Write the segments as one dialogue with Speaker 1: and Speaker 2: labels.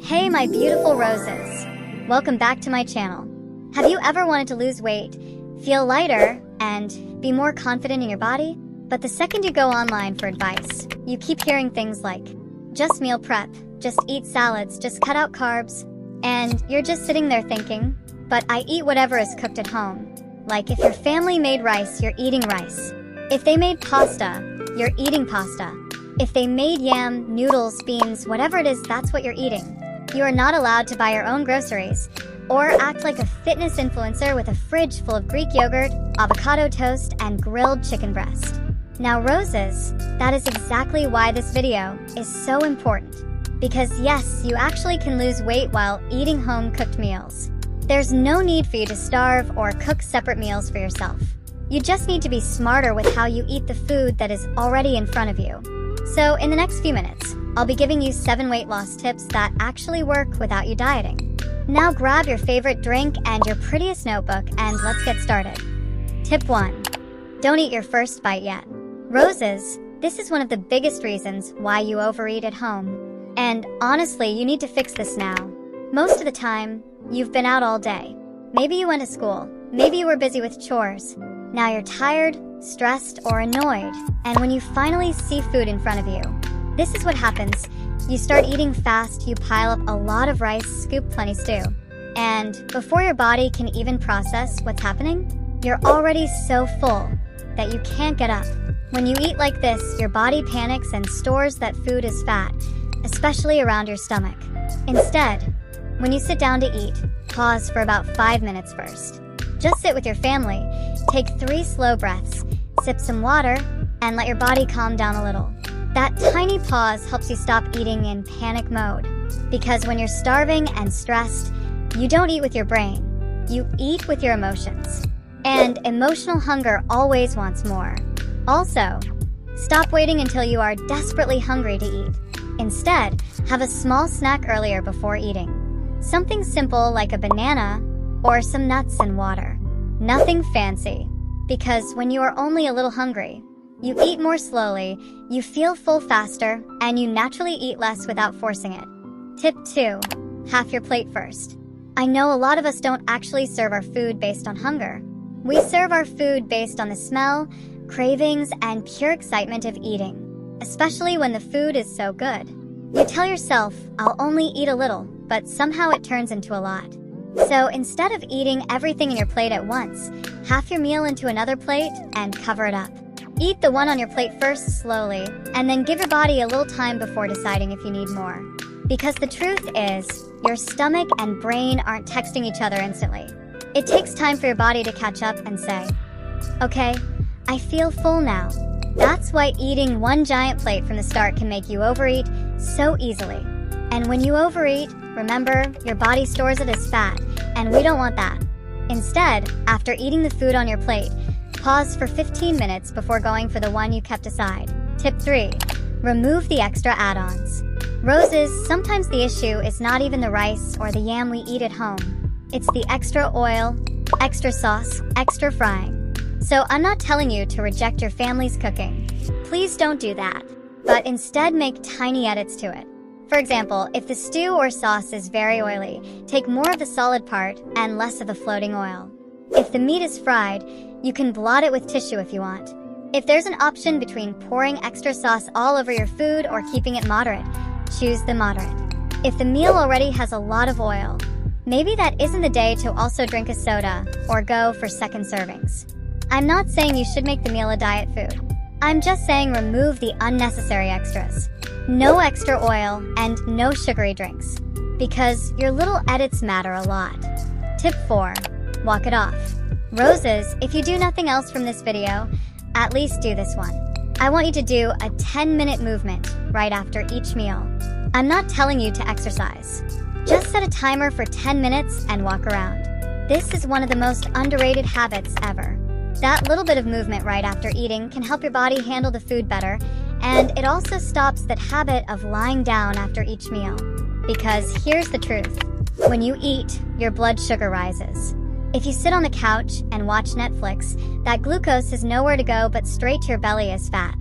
Speaker 1: Hey my beautiful roses! Welcome back to my channel. Have you ever wanted to lose weight, feel lighter, and be more confident in your body? But the second you go online for advice, you keep hearing things like, just meal prep, just eat salads, just cut out carbs, and you're just sitting there thinking, but I eat whatever is cooked at home. Like if your family made rice, you're eating rice. If they made pasta, you're eating pasta. If they made yam, noodles, beans, whatever it is, that's what you're eating. You are not allowed to buy your own groceries or act like a fitness influencer with a fridge full of Greek yogurt, avocado toast, and grilled chicken breast. Now roses, that is exactly why this video is so important. Because yes, you actually can lose weight while eating home-cooked meals. There's no need for you to starve or cook separate meals for yourself. You just need to be smarter with how you eat the food that is already in front of you. So in the next few minutes, I'll be giving you 7 weight loss tips that actually work without you dieting. Now grab your favorite drink and your prettiest notebook and let's get started. Tip 1. Don't eat your first bite yet. Roses, this is one of the biggest reasons why you overeat at home. And honestly, you need to fix this now. Most of the time, you've been out all day. Maybe you went to school. Maybe you were busy with chores. Now you're tired, stressed, or annoyed. And when you finally see food in front of you, this is what happens. You start eating fast, you pile up a lot of rice, scoop plenty stew. And before your body can even process what's happening, you're already so full that you can't get up. When you eat like this, your body panics and stores that food as fat, especially around your stomach. Instead, when you sit down to eat, pause for about 5 minutes first. Just sit with your family, take 3 slow breaths, sip some water, and let your body calm down a little. That tiny pause helps you stop eating in panic mode. Because when you're starving and stressed, you don't eat with your brain. You eat with your emotions. And emotional hunger always wants more. Also, stop waiting until you are desperately hungry to eat. Instead, have a small snack earlier before eating. Something simple like a banana or some nuts and water. Nothing fancy. Because when you are only a little hungry, you eat more slowly, you feel full faster, and you naturally eat less without forcing it. Tip 2. Half your plate first. I know a lot of us don't actually serve our food based on hunger. We serve our food based on the smell, cravings, and pure excitement of eating, especially when the food is so good. You tell yourself, I'll only eat a little, but somehow it turns into a lot. So instead of eating everything in your plate at once, half your meal into another plate and cover it up. Eat the one on your plate first slowly, and then give your body a little time before deciding if you need more. Because the truth is, your stomach and brain aren't texting each other instantly. It takes time for your body to catch up and say, okay, I feel full now. That's why eating one giant plate from the start can make you overeat so easily. And when you overeat, remember, your body stores it as fat, and we don't want that. Instead, after eating the food on your plate, pause for 15 minutes before going for the one you kept aside. Tip 3. Remove the extra add-ons. Roses, sometimes the issue is not even the rice or the yam we eat at home. It's the extra oil, extra sauce, extra frying. So I'm not telling you to reject your family's cooking. Please don't do that. But instead make tiny edits to it. For example, if the stew or sauce is very oily, take more of the solid part and less of the floating oil. If the meat is fried, you can blot it with tissue if you want. If there's an option between pouring extra sauce all over your food or keeping it moderate, choose the moderate. If the meal already has a lot of oil, maybe that isn't the day to also drink a soda or go for second servings. I'm not saying you should make the meal a diet food. I'm just saying remove the unnecessary extras. No extra oil and no sugary drinks. Because your little edits matter a lot. Tip 4. Walk it off. Roses, if you do nothing else from this video, at least do this one. I want you to do a 10-minute movement right after each meal. I'm not telling you to exercise. Just set a timer for 10 minutes and walk around. This is one of the most underrated habits ever. That little bit of movement right after eating can help your body handle the food better, and it also stops that habit of lying down after each meal. Because here's the truth. When you eat, your blood sugar rises. If you sit on the couch and watch Netflix, that glucose has nowhere to go but straight to your belly as fat.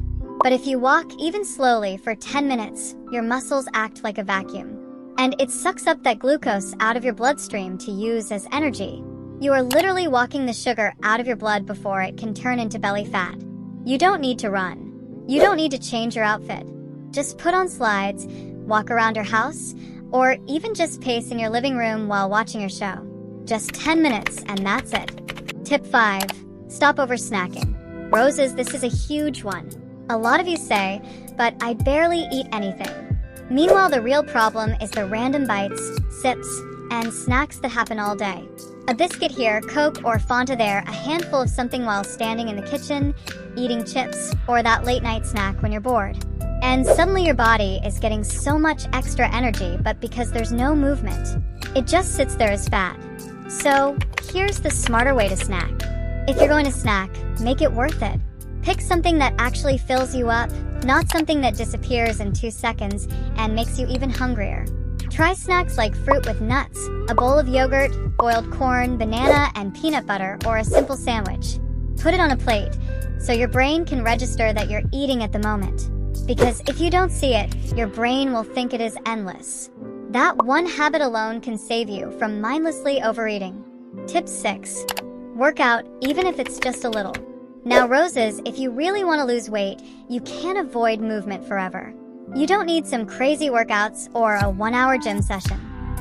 Speaker 1: But if you walk even slowly for 10 minutes, your muscles act like a vacuum. and it sucks up that glucose out of your bloodstream to use as energy. You are literally walking the sugar out of your blood before it can turn into belly fat. You don't need to run. You don't need to change your outfit. Just put on slides, walk around your house, or even just pace in your living room while watching your show. Just 10 minutes and that's it. Tip 5. Stop over snacking. Roses, this is a huge one. A lot of you say, but I barely eat anything. Meanwhile, the real problem is the random bites, sips, and snacks that happen all day. A biscuit here, Coke or Fanta there, a handful of something while standing in the kitchen, eating chips, or that late night snack when you're bored. And suddenly your body is getting so much extra energy, but because there's no movement, it just sits there as fat. So here's the smarter way to snack. If you're going to snack, make it worth it. Pick something that actually fills you up, not something that disappears in 2 seconds and makes you even hungrier. Try snacks like fruit with nuts, a bowl of yogurt, boiled corn, banana, and peanut butter, or a simple sandwich. Put it on a plate so your brain can register that you're eating at the moment. Because if you don't see it, your brain will think it is endless. That one habit alone can save you from mindlessly overeating. Tip 6. Work out, even if it's just a little. Now, roses, if you really want to lose weight, you can't avoid movement forever. You don't need some crazy workouts or a 1-hour gym session,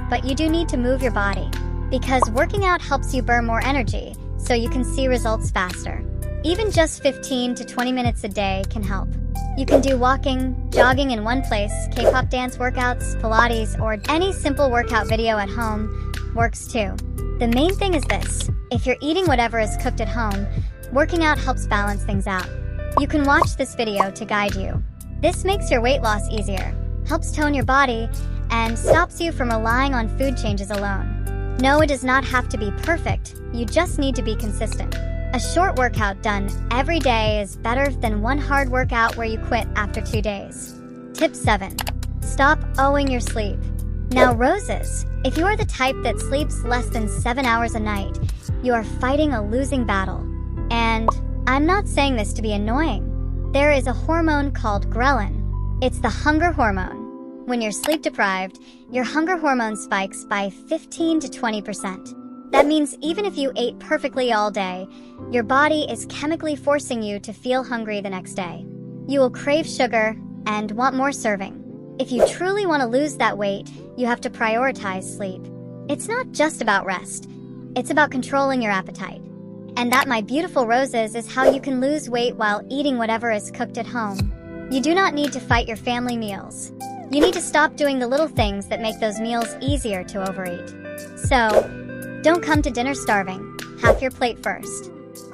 Speaker 1: but you do need to move your body, because working out helps you burn more energy, so you can see results faster. Even just 15 to 20 minutes a day can help. You can do walking, jogging in one place, K-pop dance workouts, Pilates, or any simple workout video at home works too. The main thing is this: if you're eating whatever is cooked at home, working out helps balance things out. You can watch this video to guide you. This makes your weight loss easier, helps tone your body, and stops you from relying on food changes alone. No, it does not have to be perfect, you just need to be consistent. A short workout done every day is better than one hard workout where you quit after 2 days. Tip 7. Stop owing your sleep. Now, roses, if you are the type that sleeps less than 7 hours a night, you are fighting a losing battle. And I'm not saying this to be annoying. There is a hormone called ghrelin. It's the hunger hormone. When you're sleep deprived, your hunger hormone spikes by 15 to 20%. That means even if you ate perfectly all day, your body is chemically forcing you to feel hungry the next day. You will crave sugar and want more serving. If you truly want to lose that weight, you have to prioritize sleep. It's not just about rest. It's about controlling your appetite. And that, my beautiful roses, is how you can lose weight while eating whatever is cooked at home. You do not need to fight your family meals. You need to stop doing the little things that make those meals easier to overeat. So, don't come to dinner starving. Half your plate first.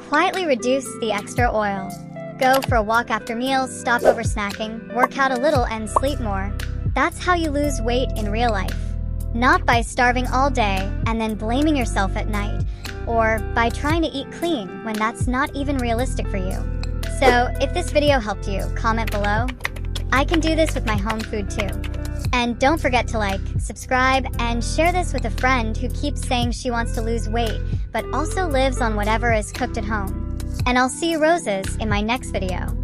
Speaker 1: Quietly reduce the extra oil. Go for a walk after meals, stop over snacking, work out a little, and sleep more. That's how you lose weight in real life. Not by starving all day and then blaming yourself at night, or by trying to eat clean when that's not even realistic for you. So, if this video helped you, comment below. I can do this with my home food too. And don't forget to like, subscribe, and share this with a friend who keeps saying she wants to lose weight, but also lives on whatever is cooked at home. And I'll see you roses in my next video.